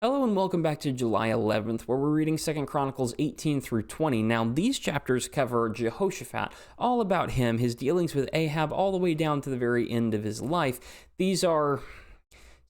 Hello and welcome back to July 11th, where we're reading 2 Chronicles 18 through 20. Now, these chapters cover Jehoshaphat, all about him, his dealings with Ahab, all the way down to the very end of his life. These are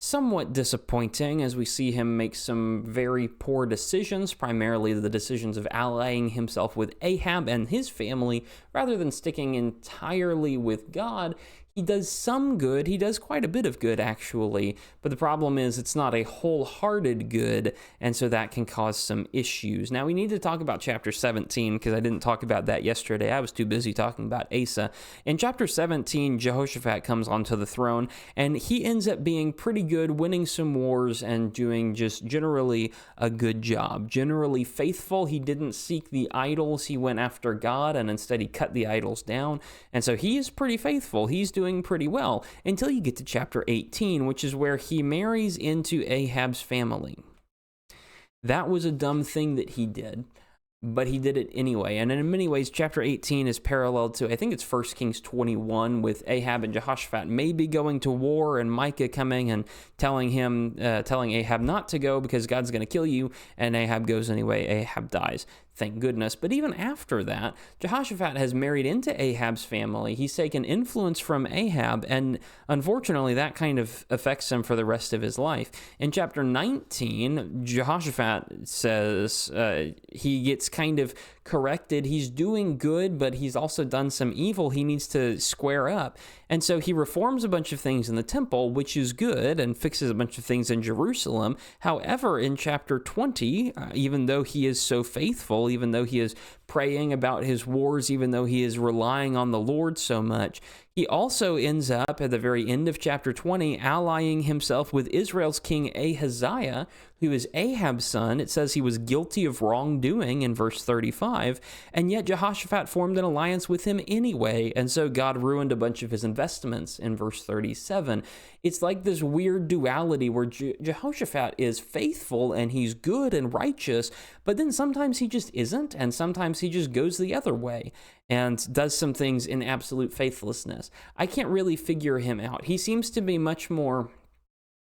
somewhat disappointing as we see him make some very poor decisions, primarily the decisions of allying himself with Ahab and his family rather than sticking entirely with God. He does some good. He does quite a bit of good, actually. But the problem is it's not a wholehearted good, and so that can cause some issues. Now, we need to talk about chapter 17, because I didn't talk about that yesterday. I was too busy talking about Asa. In chapter 17, Jehoshaphat comes onto the throne, and he ends up being pretty good, winning some wars, and doing just generally a good job. Generally faithful. He didn't seek the idols. He went after God, and instead he cut the idols down. And so he is pretty faithful. He's doing pretty well until you get to chapter 18, which is where he marries into Ahab's family. That was a dumb thing that he did, but he did it anyway. And in many ways, chapter 18 is parallel to, I think it's 1 Kings 21, with Ahab and Jehoshaphat maybe going to war, and Micah coming and telling Ahab not to go because God's going to kill you, and Ahab goes anyway. Ahab dies. Thank goodness. But even after that, Jehoshaphat has married into Ahab's family. He's taken influence from Ahab, and unfortunately, that kind of affects him for the rest of his life. In chapter 19, Jehoshaphat says he gets kind of corrected. He's doing good, but he's also done some evil. He needs to square up. And so he reforms a bunch of things in the temple, which is good, and fixes a bunch of things in Jerusalem. However, in chapter 20, even though he is so faithful, even though he is praying about his wars, even though he is relying on the Lord so much, he also ends up at the very end of chapter 20 allying himself with Israel's king Ahaziah, who is Ahab's son. It says he was guilty of wrongdoing in verse 35, and yet Jehoshaphat formed an alliance with him anyway, and so God ruined a bunch of his investments in verse 37. It's like this weird duality where Jehoshaphat is faithful and he's good and righteous, but then sometimes he just isn't, and sometimes he just goes the other way and does some things in absolute faithlessness. I can't really figure him out. He seems to be much more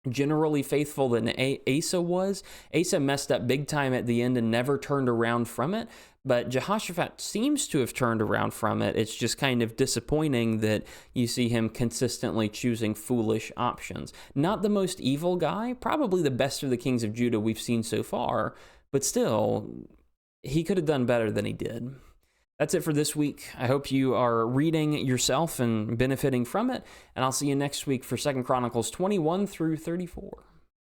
generally faithful than Asa was. Asa messed up big time at the end and never turned around from it, but Jehoshaphat seems to have turned around from it. It's just kind of disappointing that you see him consistently choosing foolish options. Not the most evil guy, probably the best of the kings of Judah we've seen so far, but still, he could have done better than he did. That's it for this week. I hope you are reading yourself and benefiting from it, and I'll see you next week for 2 Chronicles 21 through 34.